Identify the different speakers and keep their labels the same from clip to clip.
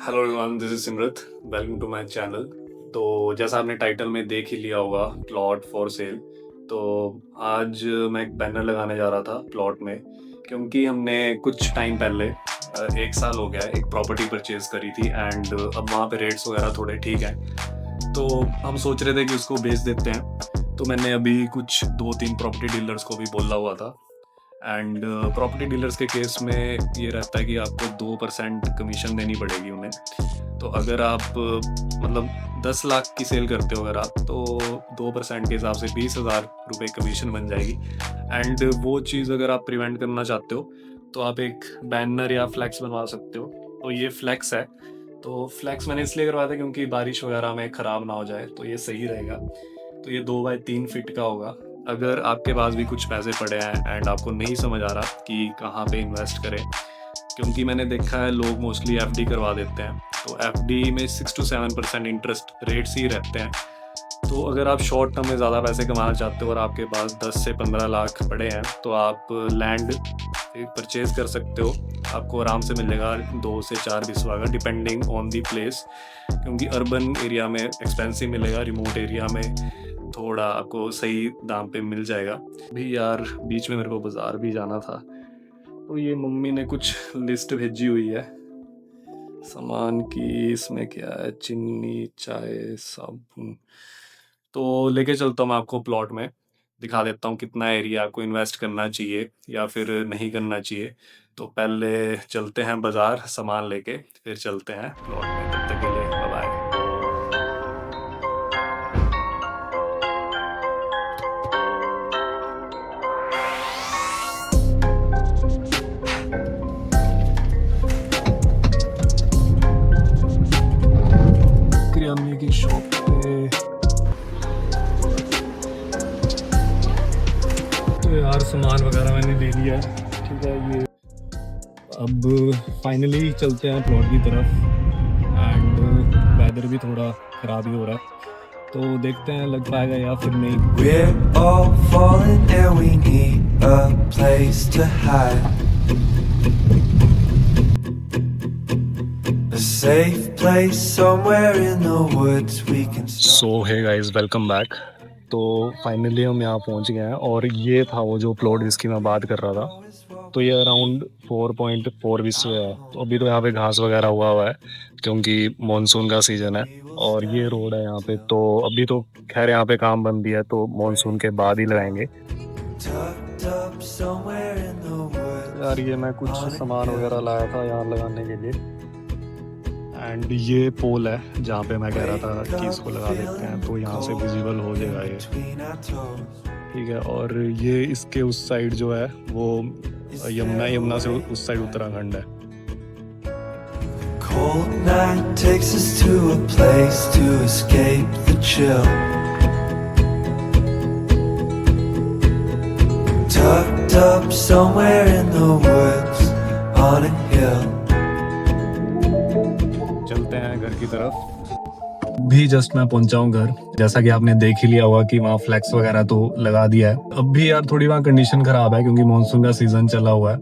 Speaker 1: Hello everyone, this is Simrat. Welcome to my channel. तो जैसा आपने टाइटल में देख ही लिया होगा, प्लॉट फॉर सेल। तो आज मैं एक बैनर लगाने जा रहा था प्लॉट में, क्योंकि हमने कुछ टाइम पहले 1 साल हो गया है, एक प्रॉपर्टी परचेज करी थी एंड अब वहाँ पे रेट्स वगैरह थोड़े ठीक हैं। तो हम सोच रहे थे कि उसको बेच देते हैं। तो मैंने अभी कुछ 2-3 प्रॉपर्टी डीलर्स को भी बोला हुआ था एंड प्रॉपर्टी डीलर्स के केस में ये रहता है कि आपको 2% कमीशन देनी पड़ेगी उन्हें। तो अगर आप मतलब 10 लाख की सेल करते हो अगर आप, तो 2% के हिसाब से 20,000 रुपये कमीशन बन जाएगी। एंड वो चीज़ अगर आप प्रिवेंट करना चाहते हो तो आप एक बैनर या फ्लैक्स बनवा सकते हो। तो ये फ्लैक्स है। तो फ्लैक्स मैंने इसलिए करवाया था क्योंकि बारिश वगैरह में ख़राब ना हो जाए, तो ये सही रहेगा। तो ये 2x3 फीट का होगा। अगर आपके पास भी कुछ पैसे पड़े हैं एंड आपको नहीं समझ आ रहा कि कहाँ पे इन्वेस्ट करें, क्योंकि मैंने देखा है लोग मोस्टली एफडी करवा देते हैं। तो एफडी में 6 to 7% इंटरेस्ट रेट्स ही रहते हैं। तो अगर आप शॉर्ट टर्म में ज़्यादा पैसे कमाना चाहते हो और आपके पास 10 से 15 लाख पड़े हैं, तो आप लैंड परचेज़ कर सकते हो। आपको आराम से मिलेगा 2 से 4 बिस्वा का, डिपेंडिंग ऑन दी प्लेस। क्योंकि अर्बन एरिया में एक्सपेंसिव मिलेगा, रिमोट एरिया में थोड़ा आपको सही दाम पे मिल जाएगा। भी यार बीच में मेरे को बाज़ार भी जाना था, तो ये मम्मी ने कुछ लिस्ट भेजी हुई है सामान की। इसमें क्या है, चीनी, चाय, साबुन। तो लेके चलता हूँ मैं आपको प्लॉट में, दिखा देता हूँ कितना एरिया आपको इन्वेस्ट करना चाहिए या फिर नहीं करना चाहिए। तो पहले चलते हैं बाज़ार सामान लेके, फिर चलते हैं प्लॉट में। तब तक के लिए बाय बाय। किराने की शॉप पे तो यार सामान वगैरह मैंने ले लिया है, ठीक है। ये अब फाइनली चलते हैं प्लॉट की तरफ एंड वेदर भी थोड़ा ख़राब ही हो रहा है, तो देखते हैं लग पाएगा या फिर नहीं।
Speaker 2: We're all falling and we need a place to hide. A safe place somewhere in the woods we can stop.
Speaker 1: सो है गाइस, वेलकम बैक। तो फाइनली हम यहाँ पहुँच गए हैं और ये था वो जो प्लॉट जिसकी मैं बात कर रहा था। तो ये अराउंड 4.4 विस्वे है। तो अभी तो यहाँ पे घास वगैरह हुआ है क्योंकि मॉनसून का सीज़न है। और ये रोड है यहाँ पे, तो अभी तो खैर यहाँ पे काम बंद भी है, तो मॉनसून के बाद ही लगाएंगे।
Speaker 2: Tucked up somewhere in the woods.
Speaker 1: यार ये मैं कुछ सामान वगैरह लाया था यहाँ लगाने के लिए। एंड ये पोल है जहाँ पे मैं कह रहा था कि इसको लगा देते हैं, तो यहाँ से विजिबल हो जाएगा ये,
Speaker 2: Between our toes.
Speaker 1: ठीक है। और ये इसके उस साइड जो है वो यमुना से उस साइड उत्तराखंड है।
Speaker 2: Cold night takes us to a place to escape the chill. Tucked up somewhere in the woods on a hill.
Speaker 1: चलते हैं घर की तरफ। भी जस्ट मैं पहुंचा हूँ घर। जैसा कि आपने देख ही लिया होगा कि वहाँ फ्लैक्स वगैरह तो लगा दिया है। अब भी यार थोड़ी वहाँ कंडीशन खराब है क्योंकि मानसून का सीजन चला हुआ है।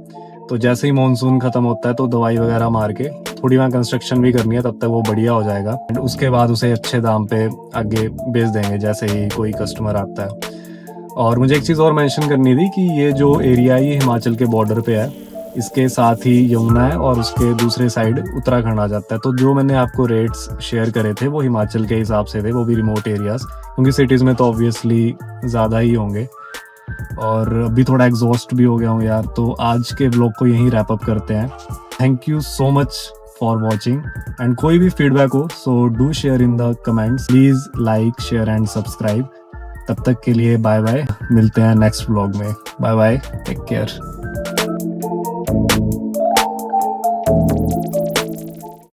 Speaker 1: तो जैसे ही मानसून खत्म होता है तो दवाई वगैरह मार के थोड़ी वहाँ कंस्ट्रक्शन भी करनी है, तब तक वो बढ़िया हो जाएगा। एंड उसके बाद उसे अच्छे दाम पे आगे बेच देंगे जैसे ही कोई कस्टमर आता है। और मुझे एक चीज़ और मेंशन करनी थी कि ये जो एरिया है ये हिमाचल के बॉर्डर पे है, इसके साथ ही यमुना है और उसके दूसरे साइड उत्तराखंड आ जाता है। तो जो मैंने आपको रेट्स शेयर करे थे वो हिमाचल के हिसाब से थे, वो भी रिमोट एरियाज़, क्योंकि सिटीज़ में तो ऑब्वियसली ज़्यादा ही होंगे। और अभी थोड़ा एग्जॉस्ट भी हो गया हूँ यार, तो आज के व्लॉग को यहीं रैप अप करते हैं। Thank you so much for watching and कोई भी फीडबैक हो so do share in the comments. Please like, share and subscribe. तब तक के लिए बाय बाय, मिलते हैं नेक्स्ट व्लॉग में। Bye bye, take care.